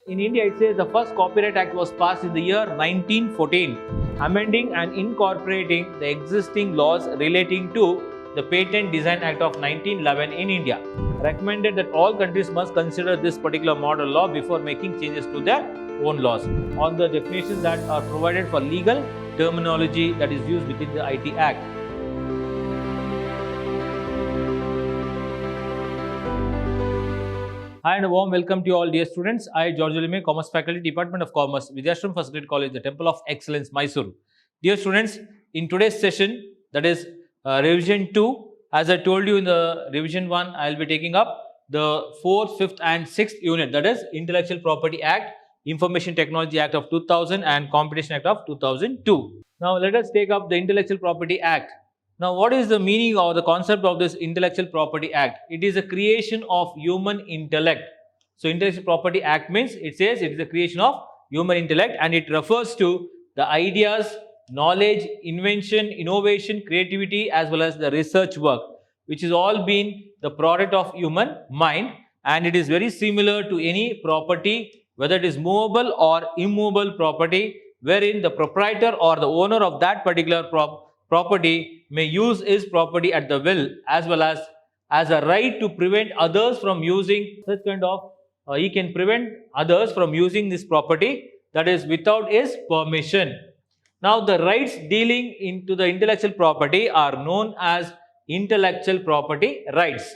In India, it says the first Copyright Act was passed in the year 1914, amending and incorporating the existing laws relating to the Patent Design Act of 1911 in India. Recommended that all countries must consider this particular model law before making changes to their own laws on the definitions that are provided for legal terminology that is used within the IT Act. Hi and a warm welcome to you all dear students. I, George Lime, Commerce Faculty, Department of Commerce, Vidyashram First Grade College, the Temple of Excellence, Mysuru. Dear students, in today's session, that is revision 2, as I told you in the revision 1, I will be taking up the 4th, 5th and 6th unit, that is Intellectual Property Act, Information Technology Act of 2000 and Competition Act of 2002. Now let us take up the Intellectual Property Act. Now, what is the meaning or the concept of this Intellectual Property Act? It is a creation of human intellect. So, Intellectual Property Act means it says it is a creation of human intellect and it refers to the ideas, knowledge, invention, innovation, creativity as well as the research work, which is all been the product of human mind, and it is very similar to any property, whether it is movable or immovable property, wherein the proprietor or the owner of that particular property may use his property at the will as well as a right to prevent others from using such kind of he can prevent others from using this property, that is without his permission. Now the rights dealing into the intellectual property are known as intellectual property rights.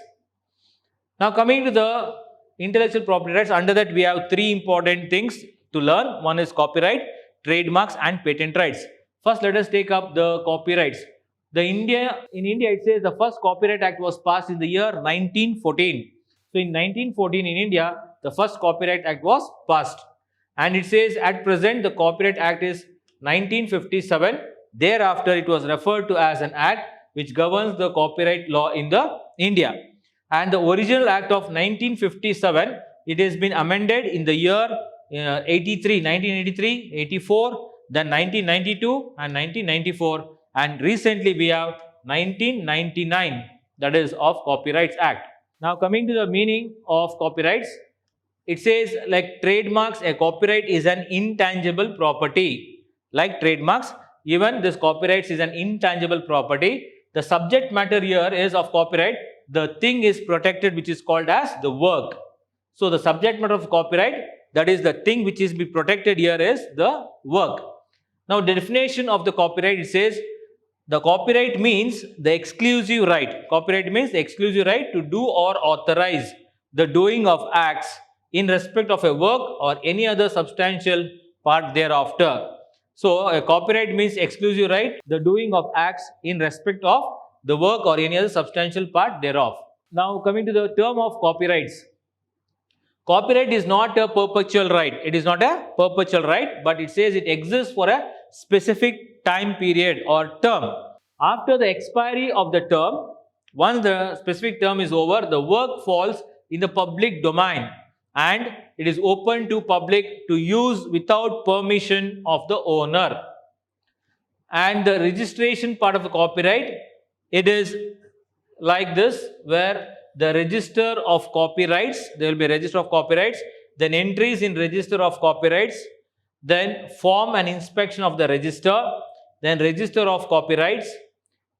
Now coming to the intellectual property rights, under that we have three important things to learn. One is copyright, trademarks and patent rights. First, let us take up the copyrights. In India, it says the first Copyright Act was passed in the year 1914. So, in 1914 in India, the first Copyright Act was passed. And it says at present the Copyright Act is 1957. Thereafter, it was referred to as an act which governs the copyright law in the India. And the original act of 1957, it has been amended in the year 1983, 84, then 1992 and 1994, and recently we have 1999, that is of Copyrights Act. Now coming to the meaning of copyrights, it says like trademarks, a copyright is an intangible property. Like trademarks, even this copyrights is an intangible property. The subject matter here is of copyright, the thing is protected which is called as the work. So the subject matter of copyright, that is the thing which is be protected here is the work. Now the definition of the copyright, it says the copyright means the exclusive right. Copyright means the exclusive right to do or authorize the doing of acts in respect of a work or any other substantial part thereafter. So a copyright means exclusive right, the doing of acts in respect of the work or any other substantial part thereof. Now coming to the term of copyrights. Copyright is not a perpetual right. It is not a perpetual right, but it says it exists for a specific time period or term. After the expiry of the term, once the specific term is over, the work falls in the public domain and it is open to public to use without permission of the owner. And the registration part of the copyright, it is like this, where the register of copyrights, there will be a register of copyrights, then entries in register of copyrights, then form and inspection of the register, then register of copyrights,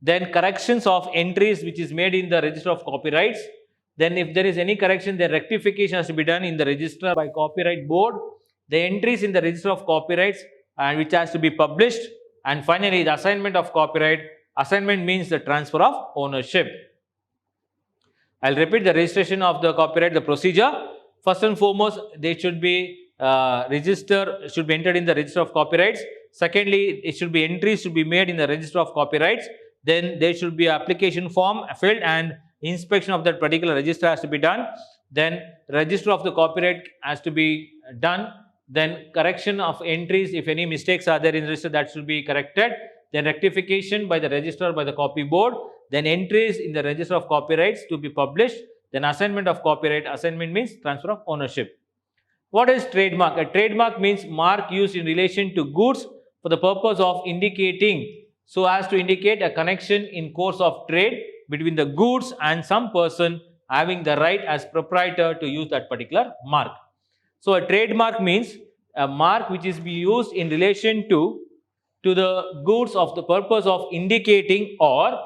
then corrections of entries which is made in the register of copyrights, then if there is any correction, the rectification has to be done in the register by copyright board, the entries in the register of copyrights and which has to be published, and finally the assignment of copyright. Assignment means the transfer of ownership. I'll repeat the registration of the copyright, the procedure. First and foremost, they should be should be entered in the register of copyrights. Secondly, it should be entries should be made in the register of copyrights. Then there should be application form filled and inspection of that particular register has to be done. Then register of the copyright has to be done. Then correction of entries, if any mistakes are there in the register, that should be corrected. Then rectification by the register by the copy board. Then entries in the register of copyrights to be published. Then assignment of copyright. Assignment means transfer of ownership. What is trademark? A trademark means mark used in relation to goods for the purpose of indicating, so as to indicate a connection in course of trade between the goods and some person having the right as proprietor to use that particular mark. So a trademark means a mark which is be used in relation to the goods of the purpose of indicating or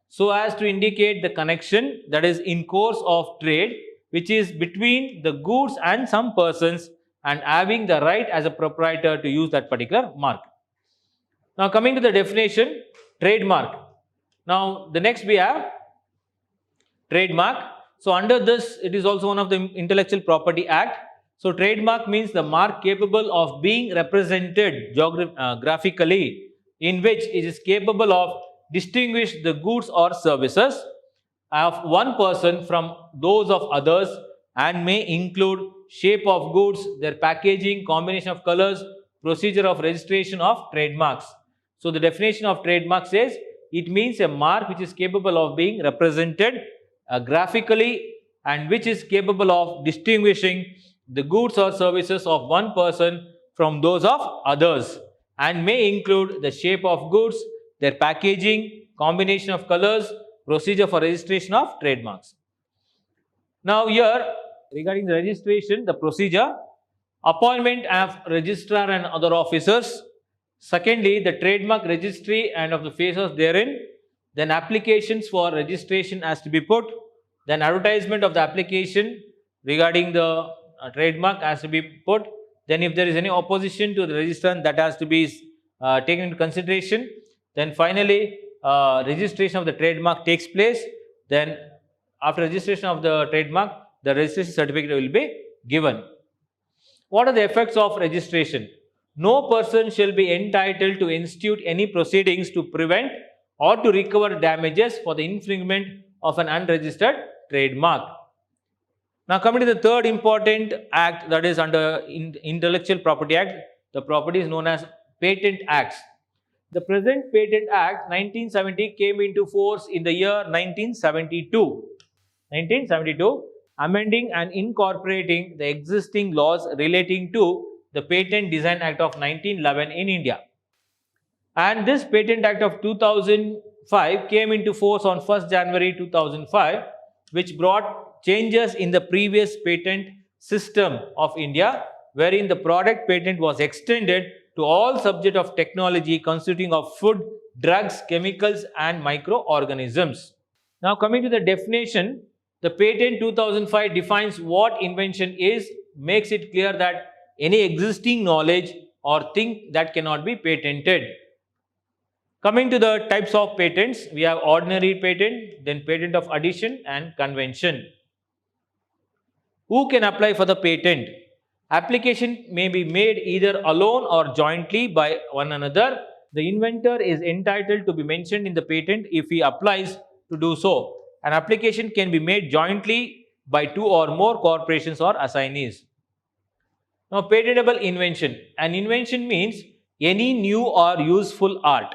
so as to indicate the connection that is in course of trade which is between the goods and some persons and having the right as a proprietor to use that particular mark. Now coming to the definition, trademark. Now the next we have trademark. So under this, it is also one of the Intellectual Property Act. So trademark means the mark capable of being represented graphically, in which it is capable of distinguish the goods or services of one person from those of others and may include shape of goods, their packaging, combination of colors, procedure of registration of trademarks. So the definition of trademark says it means a mark which is capable of being represented graphically and which is capable of distinguishing the goods or services of one person from those of others and may include the shape of goods, their packaging, combination of colors, procedure for registration of trademarks. Now here regarding the registration, the procedure, appointment of registrar and other officers. Secondly, the trademark registry and of the phases therein. Then applications for registration has to be put. Then advertisement of the application regarding the trademark has to be put. Then if there is any opposition to the registrant, that has to be taken into consideration. Then finally, registration of the trademark takes place. Then after registration of the trademark, the registration certificate will be given. What are the effects of registration? No person shall be entitled to institute any proceedings to prevent or to recover damages for the infringement of an unregistered trademark. Now coming to the third important act, that is under Intellectual Property Act, the property is known as Patent Acts. The present Patent Act 1970 came into force in the year 1972. Amending and incorporating the existing laws relating to the Patent Design Act of 1911 in India. And this Patent Act of 2005 came into force on 1st January 2005, which brought changes in the previous patent system of India, wherein the product patent was extended to all subject of technology consisting of food, drugs, chemicals and microorganisms. Now coming to the definition, the patent 2005 defines what invention is, makes it clear that any existing knowledge or thing that cannot be patented. Coming to the types of patents, we have ordinary patent, then patent of addition and convention. Who can apply for the patent? Application may be made either alone or jointly by one another. The inventor is entitled to be mentioned in the patent if he applies to do so. An application can be made jointly by two or more corporations or assignees. Now, patentable invention. An invention means any new or useful art.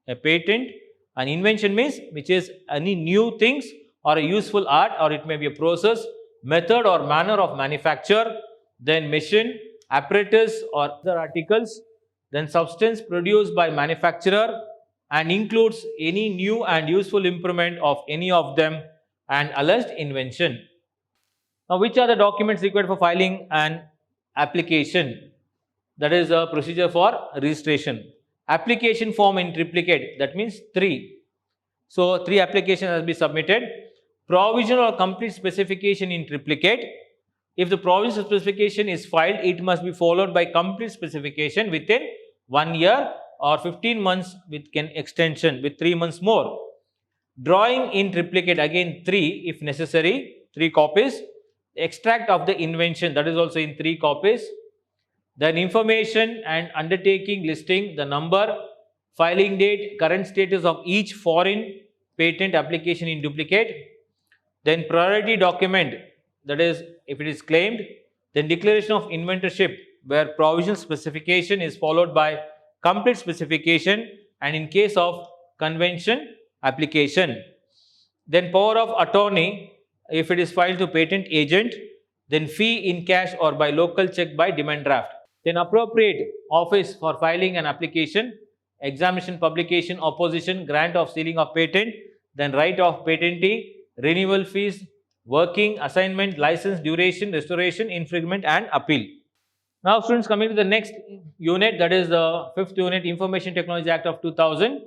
A patent, an invention means which is any new things or a useful art, or it may be a process, method or manner of manufacture, then machine, apparatus or other articles, then substance produced by manufacturer, and includes any new and useful improvement of any of them and alleged invention. Now, which are the documents required for filing an application? That is a procedure for registration. Application form in triplicate, that means 3. So 3 applications has been submitted. Provisional or complete specification in triplicate. If the provisional specification is filed, it must be followed by complete specification within 1 year or 15 months with an extension with 3 months more. Drawing in triplicate, again 3 if necessary, 3 copies. Extract of the invention, that is also in 3 copies. Then information and undertaking listing the number, filing date, current status of each foreign patent application in duplicate. Then priority document, that is if it is claimed. Then declaration of inventorship, where provisional specification is followed by complete specification, and in case of convention, application. Then power of attorney, if it is filed to patent agent. Then fee in cash or by local check by demand draft. Then appropriate office for filing an application, examination, publication, opposition, grant of sealing of patent, then right of patentee, renewal fees, working, assignment, license, duration, restoration, infringement and appeal. Now students, coming to the next unit, that is the fifth unit, Information Technology Act of 2000.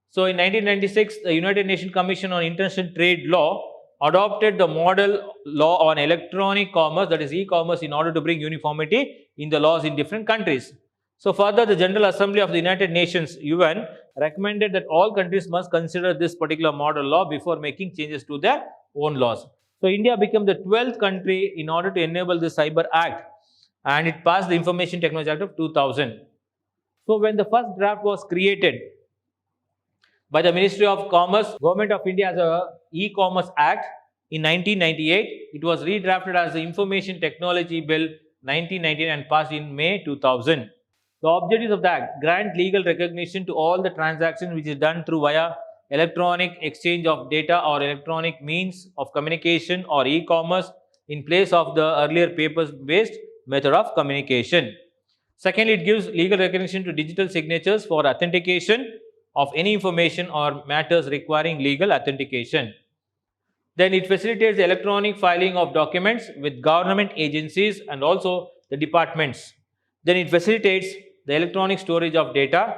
So in 1996, the United Nations Commission on International Trade Law adopted the model law on electronic commerce, that is e-commerce, in order to bring uniformity in the laws in different countries. So further, the General Assembly of the United Nations, UN, recommended that all countries must consider this particular model law before making changes to their own laws. So India became the 12th country in order to enable the Cyber Act, and it passed the Information Technology Act of 2000. So when the first draft was created by the Ministry of Commerce, Government of India as a E-Commerce Act in 1998, it was redrafted as the Information Technology Bill 1999 and passed in May 2000. The objectives of the Act: grant legal recognition to all the transactions which is done through via electronic exchange of data or electronic means of communication or e-commerce in place of the earlier paper-based method of communication. Secondly, it gives legal recognition to digital signatures for authentication of any information or matters requiring legal authentication. Then it facilitates the electronic filing of documents with government agencies and also the departments. Then it facilitates the electronic storage of data,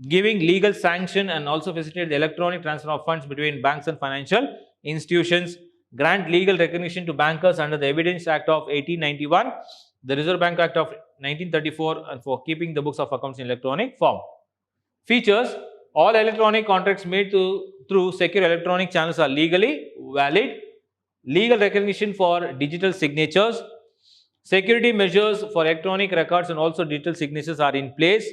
giving legal sanction, and also facilitate the electronic transfer of funds between banks and financial institutions, grant legal recognition to bankers under the Evidence Act of 1891, the Reserve Bank Act of 1934, and for keeping the books of accounts in electronic form. Features: all electronic contracts made through secure electronic channels are legally valid. Legal recognition for digital signatures. Security measures for electronic records and also digital signatures are in place.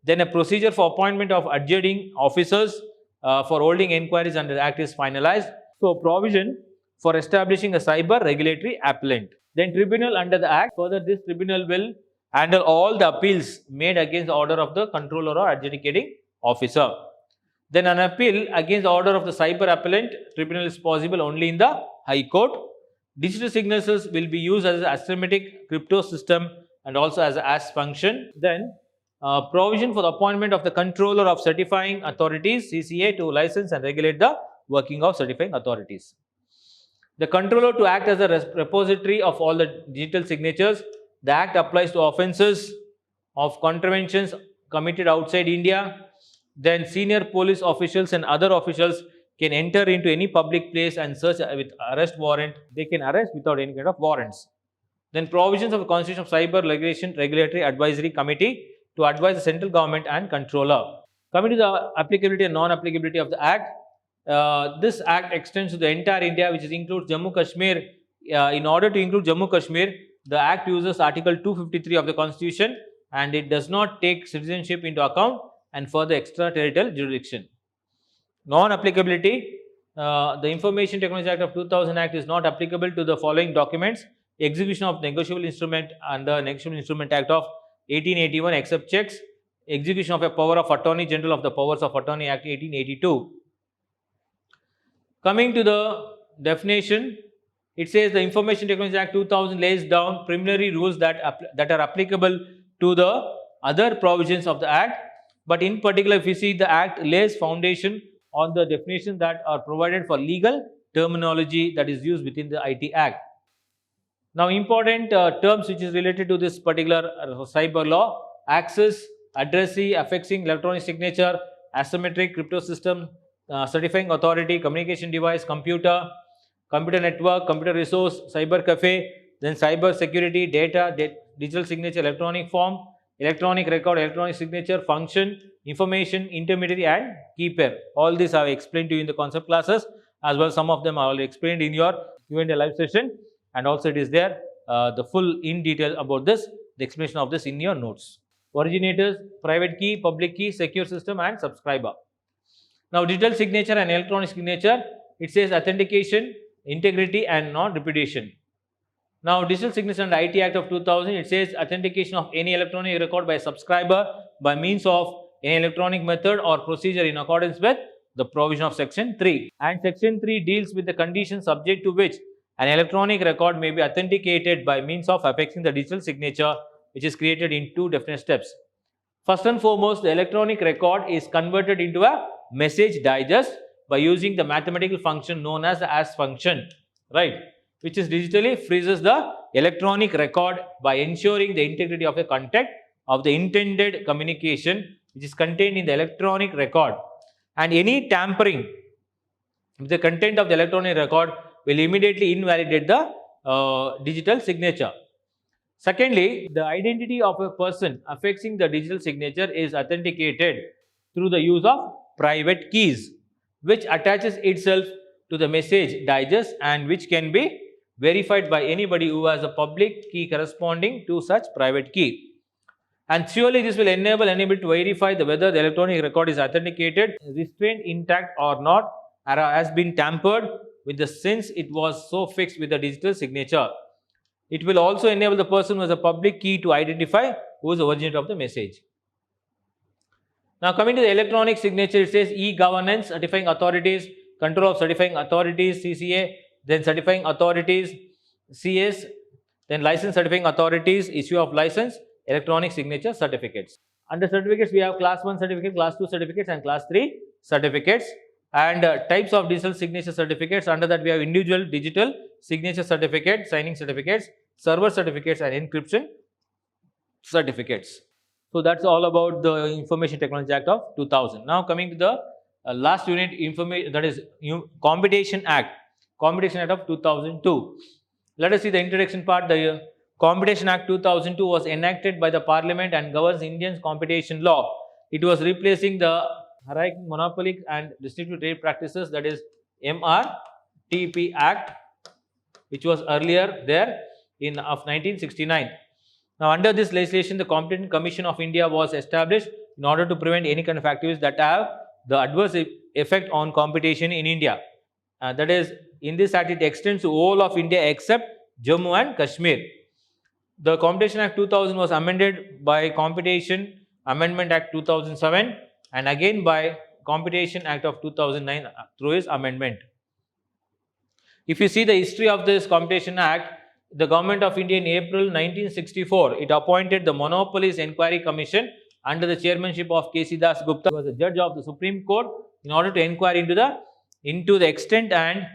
Then a procedure for appointment of adjuding officers for holding inquiries under the Act is finalized. So provision for establishing a cyber regulatory appellant. Then tribunal under the Act. Further, this tribunal will handle all the appeals made against the order of the controller or adjudicating officer. Then an appeal against the order of the cyber appellant tribunal is possible only in the High Court. Digital signatures will be used as an asymmetric crypto system and also as a AS function. Then provision for the appointment of the controller of certifying authorities CCA to license and regulate the working of certifying authorities. The controller to act as a repository of all the digital signatures. The Act applies to offences of contraventions committed outside India. Then senior police officials and other officials can enter into any public place and search with arrest warrant. They can arrest without any kind of warrants. Then provisions of the Constitution of Cyber Regulatory Advisory Committee to advise the central government and controller. Coming to the applicability and non-applicability of the Act, this Act extends to the entire India, which includes Jammu Kashmir. In order to include Jammu Kashmir, the Act uses Article 253 of the Constitution, and it does not take citizenship into account and further extraterritorial jurisdiction. Non-applicability: the Information Technology Act of 2000 Act is not applicable to the following documents: execution of negotiable instrument under Negotiable Instrument Act of 1881 except checks, execution of a power of Attorney General of the Powers of Attorney Act 1882. Coming to the definition, it says the Information Technology Act 2000 lays down preliminary rules that are applicable to the other provisions of the Act, but in particular, if you see, the Act lays foundation on the definitions that are provided for legal terminology that is used within the IT Act. Now, important terms which is related to this particular cyber law: access, addressee, affixing, electronic signature, asymmetric crypto system, certifying authority, communication device, computer network, computer resource, cyber cafe, then cyber security, data, digital signature, electronic form, electronic record, electronic signature, function, information intermediary and keeper. All these I have explained to you in the concept classes, as well some of them I already explained in your Q&A live session, and also it is there the full in detail about this, the explanation of this in your notes. Originators: private key, public key, secure system and subscriber. Now, digital signature and electronic signature, it says authentication, integrity and non-repudiation. Now, digital signature under IT Act of 2000, it says authentication of any electronic record by a subscriber by means of any electronic method or procedure in accordance with the provision of Section 3. And Section 3 deals with the conditions subject to which an electronic record may be authenticated by means of affixing the digital signature, which is created in two definite steps. First and foremost, the electronic record is converted into a message digest by using the mathematical function known as the AS function, right? which is digitally freezes the electronic record by ensuring the integrity of the content of the intended communication which is contained in the electronic record, and any tampering with the content of the electronic record will immediately invalidate the digital signature. Secondly, the identity of a person affixing the digital signature is authenticated through the use of private keys, which attaches itself to the message digest and which can be verified by anybody who has a public key corresponding to such private key. And surely this will enable anybody to verify whether the electronic record is authenticated, restrained, intact or not, or has been tampered with the since it was so fixed with the digital signature. It will also enable the person who has a public key to identify who is the originator of the message. Now coming to the electronic signature, it says e-governance, certifying authorities, control of certifying authorities, CCA, then certifying authorities, CS, then license certifying authorities, issue of license, electronic signature certificates. Under certificates, we have class 1 certificate, class 2 certificates and class 3 certificates. And types of digital signature certificates, under that we have individual digital signature certificate, signing certificates, server certificates and encryption certificates. So that's all about the Information Technology Act of 2000. Now coming to the last unit, information, that is Competition Act of 2002. Let us see the introduction part. The Competition Act 2002 was enacted by the Parliament and governs Indian competition law. It was replacing the Hierarchical Monopoly and Restrictive Trade Practices, that is MRTP Act, which was earlier there of 1969. Now under this legislation, the Competition Commission of India was established in order to prevent any kind of activities that have the adverse effect on competition in India. That is, in this act it extends to all of India except Jammu and Kashmir. The Competition Act 2000 was amended by Competition Amendment Act 2007 and again by Competition Act of 2009 through its amendment. If you see the history of this Competition Act, the Government of India in April 1964, it appointed the Monopolies Enquiry Commission under the chairmanship of K.C. Das Gupta, who was a judge of the Supreme Court, in order to inquire into the extent and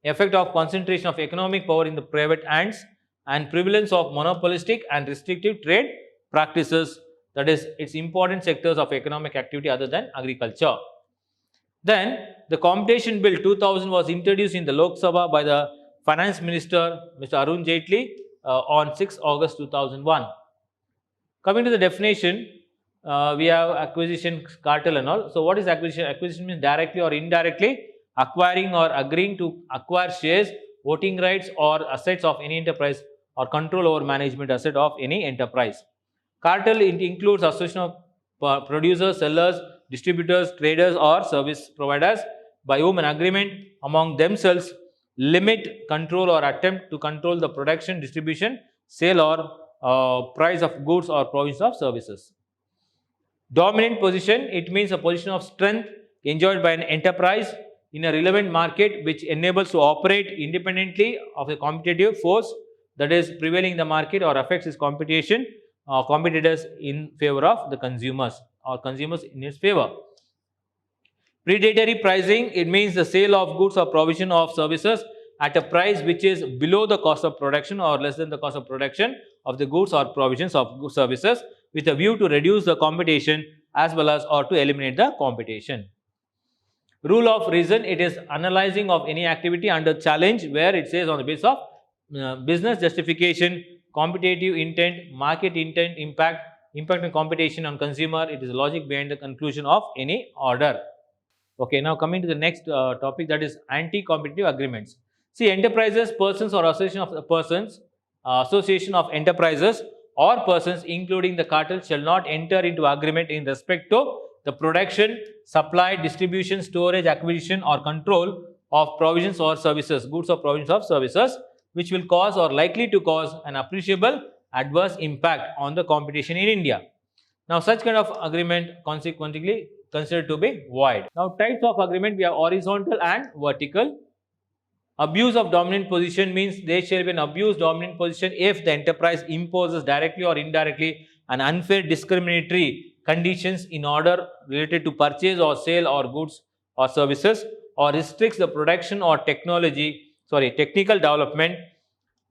effect of concentration of economic power in the private hands and prevalence of monopolistic and restrictive trade practices, that is, its important sectors of economic activity other than agriculture. Then the Competition Bill 2000 was introduced in the Lok Sabha by the Finance Minister Mr. Arun Jaitley on 6 August 2001. Coming to the definition, we have acquisition, cartel and all. So what is acquisition? Acquisition means directly or indirectly acquiring or agreeing to acquire shares, voting rights or assets of any enterprise or control over management asset of any enterprise. Cartel, it includes association of producers, sellers, distributors, traders or service providers by whom an agreement among themselves limit, control or attempt to control the production, distribution, sale or price of goods or provision of services. Dominant position, it means a position of strength enjoyed by an enterprise in a relevant market which enables to operate independently of a competitive force that is prevailing in the market or affects its competition competitors in favor of the consumers or consumers in its favor. Predatory pricing, it means the sale of goods or provision of services at a price which is below the cost of production or less than the cost of production of the goods or provisions of services with a view to reduce the competition as well as or to eliminate the competition. Rule of reason, it is analyzing of any activity under challenge where it says on the basis of business justification, competitive intent, market intent, impact on competition on consumer. It is logic behind the conclusion of any order. Okay, now coming to the next topic, that is anti-competitive agreements. See, enterprises, persons or association of persons, association of enterprises or persons including the cartel shall not enter into agreement in respect to the production, supply, distribution, storage, acquisition or control of provisions or services, goods or provisions of services, which will cause or likely to cause an appreciable adverse impact on the competition in India. Now, such kind of agreement consequently considered to be void. Now, types of agreement, we have horizontal and vertical. Abuse of dominant position means there shall be an abuse dominant position if the enterprise imposes directly or indirectly an unfair discriminatory conditions in order related to purchase or sale or goods or services, or restricts the production or technology technical development,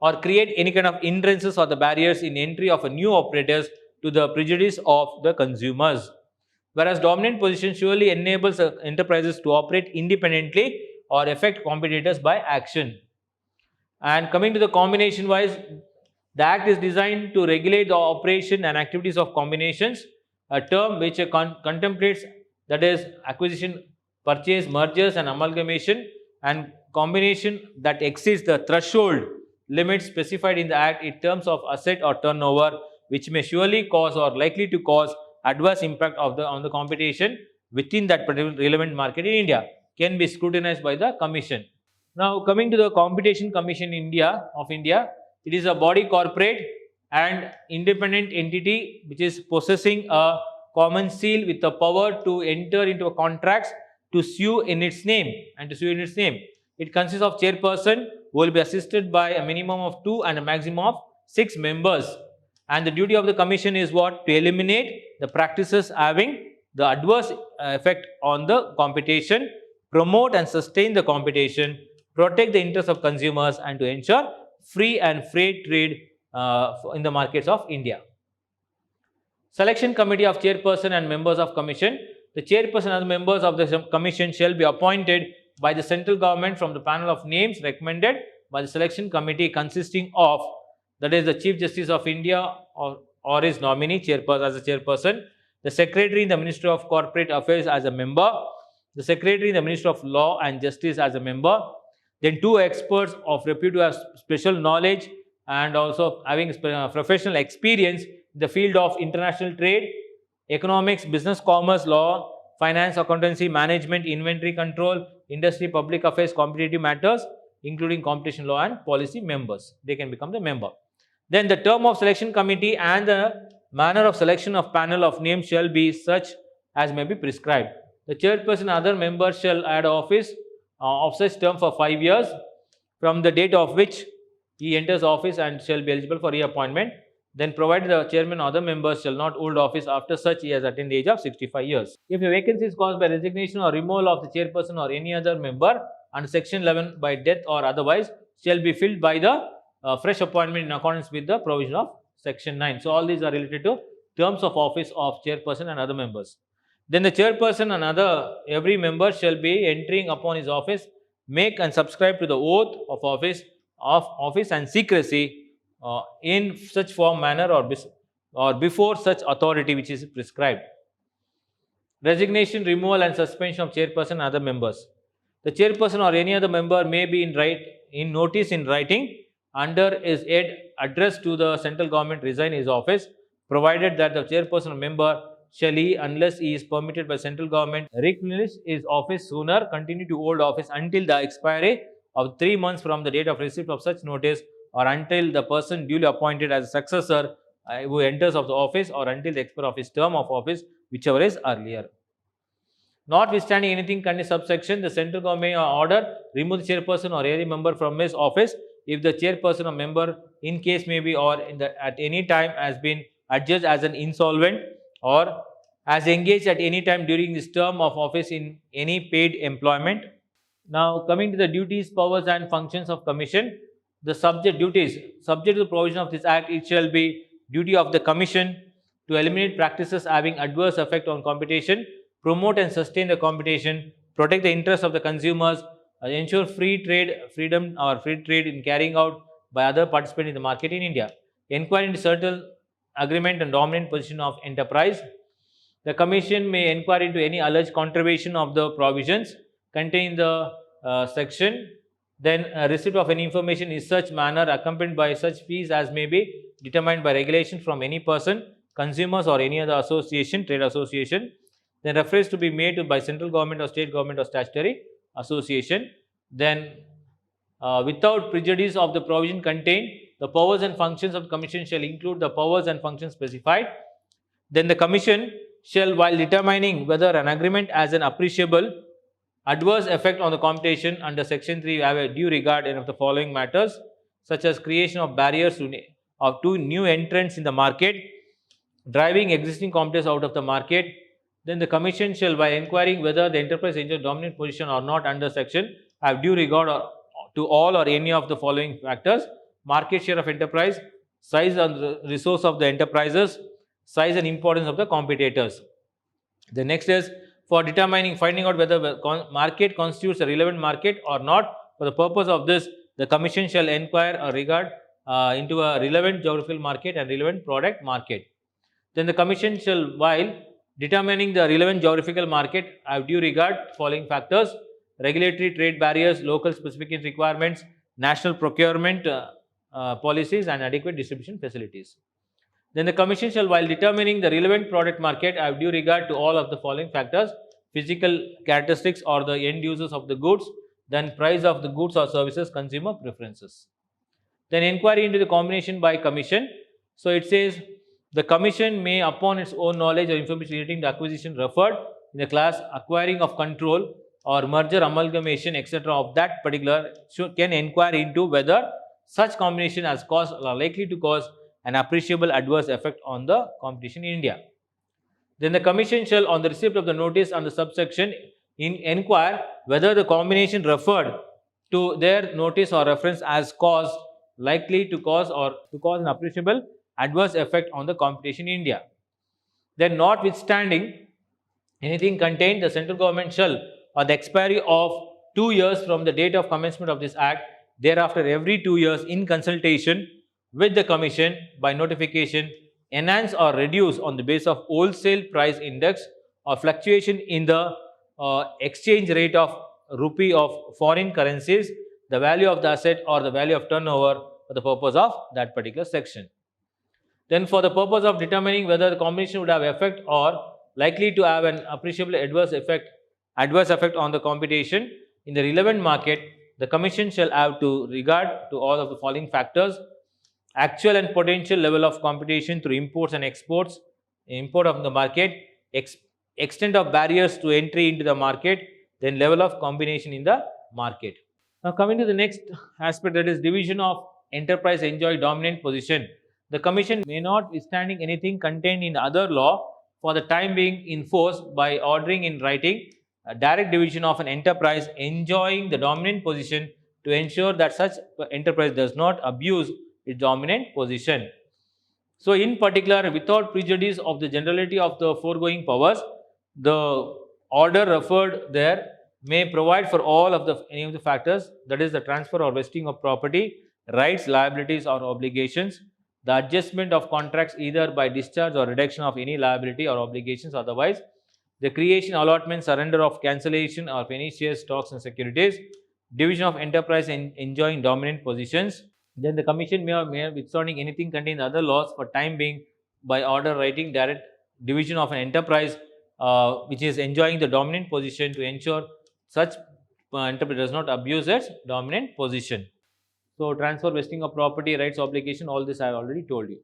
or create any kind of hindrances or the barriers in entry of a new operators to the prejudice of the consumers. Whereas dominant position surely enables enterprises to operate independently or affect competitors by action. And coming to the combination wise, the act is designed to regulate the operation and activities of combinations, a term which contemplates, that is, acquisition, purchase, mergers and amalgamation, and combination that exceeds the threshold limits specified in the act in terms of asset or turnover, which may surely cause or likely to cause adverse impact on the competition within that particular relevant market in India, can be scrutinized by the Commission. Now, coming to the Competition Commission of India, it is a body corporate and independent entity which is possessing a common seal with the power to enter into a contracts to sue in its name It consists of chairperson who will be assisted by a minimum of 2 and a maximum of 6 members. And the duty of the commission is what? To eliminate the practices having the adverse effect on the competition, promote and sustain the competition, protect the interests of consumers, and to ensure free and fair trade in the markets of India. Selection committee of chairperson and members of commission. The chairperson and the members of the commission shall be appointed by the central government from the panel of names recommended by the selection committee, consisting of, that is, the Chief Justice of India or his nominee chairperson as a chairperson, the Secretary in the Ministry of Corporate Affairs as a member, the Secretary in the Ministry of Law and Justice as a member, then 2 experts of repute who have special knowledge and also having professional experience in the field of international trade, economics, business, commerce, law, finance, accountancy, management, inventory control, industry, public affairs, competitive matters, including competition law and policy members. They can become the member. Then the term of selection committee and the manner of selection of panel of names shall be such as may be prescribed. The chairperson and other members shall add office of such term for 5 years from the date of which he enters office and shall be eligible for reappointment. Then provided the chairman or other members shall not hold office after such he has attained the age of 65 years. If a vacancy is caused by resignation or removal of the chairperson or any other member under section 11 by death or otherwise, shall be filled by the fresh appointment in accordance with the provision of section 9. So all these are related to terms of office of chairperson and other members. Then the chairperson and every member shall be entering upon his office, make and subscribe to the oath of office and secrecy in such form, manner or before such authority which is prescribed. Resignation, removal and suspension of chairperson and other members. The chairperson or any other member may be in notice in writing under his head addressed to the central government resign his office, provided that the chairperson or member shall he, unless he is permitted by central government, relinquish his office sooner, continue to hold office until the expiry of 3 months from the date of receipt of such notice, or until the person duly appointed as a successor who enters of the office, or until the expiry of his term of office, whichever is earlier. Notwithstanding anything contained subsection, the central government may order remove the chairperson or any member from his office if the chairperson or member in case may be or at any time has been adjudged as an insolvent or has engaged at any time during this term of office in any paid employment. Now, coming to the duties, powers and functions of commission. The subject duties, subject to the provision of this act, it shall be duty of the commission to eliminate practices having adverse effect on competition, promote and sustain the competition, protect the interests of the consumers, ensure free trade in carrying out by other participants in the market in India, inquire into certain agreement and dominant position of enterprise. The commission may inquire into any alleged contravention of the provisions contained in the section. Then receipt of any information in such manner accompanied by such fees as may be determined by regulation from any person, consumers or any other association, trade association. Then reference to be made by central government or state government or statutory association. Then without prejudice of the provision contained, the powers and functions of the commission shall include the powers and functions specified. Then the commission shall, while determining whether an agreement has an appreciable adverse effect on the competition under section 3, have a due regard of the following matters, such as creation of barriers to new entrants in the market, driving existing competitors out of the market. Then the commission shall, by inquiring whether the enterprise enjoys dominant position or not under section, have due regard to all or any of the following factors: market share of enterprise, size and resource of the enterprises, size and importance of the competitors. The next is for determining, finding out whether the market constitutes a relevant market or not. For the purpose of this, the Commission shall inquire or regard into a relevant geographical market and relevant product market. Then the Commission shall, while determining the relevant geographical market, have due regard to following factors: regulatory trade barriers, local specific requirements, national procurement policies, and adequate distribution facilities. Then the Commission shall, while determining the relevant product market, have due regard to all of the following factors: physical characteristics or the end users of the goods, then price of the goods or services, consumer preferences. Then inquiry into the combination by Commission. So it says the Commission may, upon its own knowledge or information relating to acquisition referred in the class acquiring of control or merger, amalgamation, etc. of that particular, can inquire into whether such combination has caused or are likely to cause an appreciable adverse effect on the competition in India. Then the Commission shall, on the receipt of the notice under subsection, inquire whether the combination referred to their notice or reference has caused, likely to cause, or to cause an appreciable adverse effect on the competition in India. Then, notwithstanding anything contained, the central government shall, on the expiry of 2 years from the date of commencement of this Act, thereafter every 2 years, in consultation with the Commission by notification, enhance or reduce on the basis of wholesale price index or fluctuation in the exchange rate of rupee of foreign currencies, the value of the asset or the value of turnover for the purpose of that particular section. Then for the purpose of determining whether the combination would have effect or likely to have an appreciable adverse effect on the competition in the relevant market, the Commission shall have to regard to all of the following factors: actual and potential level of competition through imports and exports, import of the market, extent of barriers to entry into the market, then level of combination in the market. Now coming to the next aspect, that is division of enterprise enjoy dominant position. The Commission may, notwithstanding anything contained in other law, for the time being enforce by ordering in writing a direct division of an enterprise enjoying the dominant position to ensure that such enterprise does not abuse its dominant position. So in particular, without prejudice of the generality of the foregoing powers, the order referred there may provide for all of the any of the factors, that is the transfer or vesting of property, rights, liabilities or obligations, the adjustment of contracts either by discharge or reduction of any liability or obligations otherwise, the creation, allotment, surrender of cancellation of any shares, stocks and securities, division of enterprise enjoying dominant positions. Then the Commission may, withstanding anything contained in other laws, for time being by order writing direct division of an enterprise which is enjoying the dominant position to ensure such enterprise does not abuse its dominant position. So transfer, vesting of property, rights, obligation, all this I have already told you.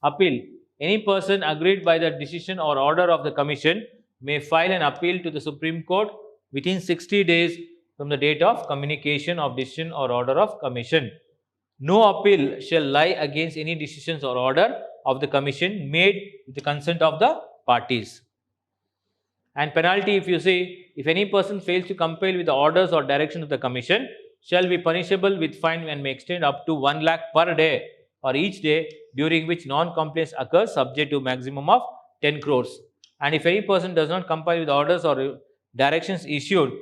Appeal. Any person aggrieved by the decision or order of the Commission may file an appeal to the Supreme Court within 60 days from the date of communication of decision or order of Commission. No appeal shall lie against any decisions or order of the Commission made with the consent of the parties. And penalty, if you say, if any person fails to comply with the orders or direction of the Commission, shall be punishable with fine and may extend up to 1 lakh per day or each day during which non-compliance occurs, subject to maximum of 10 crores. And if any person does not comply with orders or directions issued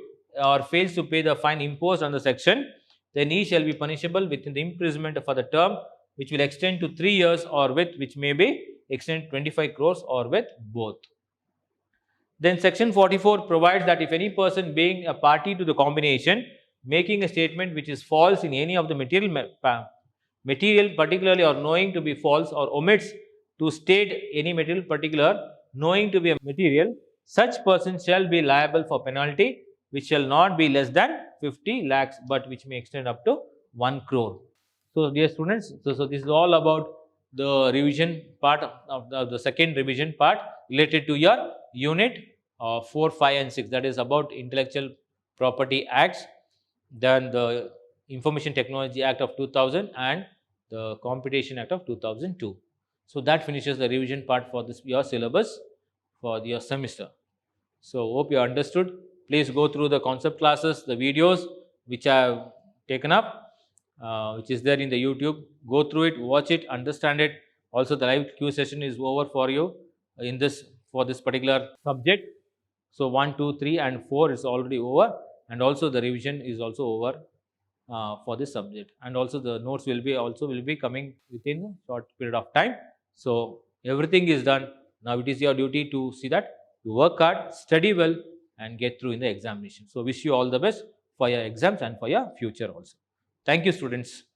or fails to pay the fine imposed on the section, then he shall be punishable with the imprisonment for the term which will extend to 3 years or with which may be extended 25 crores or with both. Then section 44 provides that if any person being a party to the combination making a statement which is false in any of the material particularly or knowing to be false, or omits to state any material particular knowing to be a material, such person shall be liable for penalty which shall not be less than 50 lakhs but which may extend up to 1 crore. So dear students, so this is all about the revision part of the second revision part related to your unit 4, 5 and 6, that is about Intellectual Property Acts, then the Information Technology Act of 2000 and the Competition Act of 2002. So that finishes the revision part for this your syllabus for your semester. So hope you understood. Please go through the concept classes, the videos which I have taken up, which is there in the YouTube. Go through it, watch it, understand it. Also, the live Q session is over for you in this for this particular subject. So 1, 2, 3, and 4 is already over, and also the revision is also over for this subject, and also the notes will be coming within a short period of time. So everything is done. Now it is your duty to see that you work hard, study well, and get through in the examination. So wish you all the best for your exams and for your future also. Thank you, students.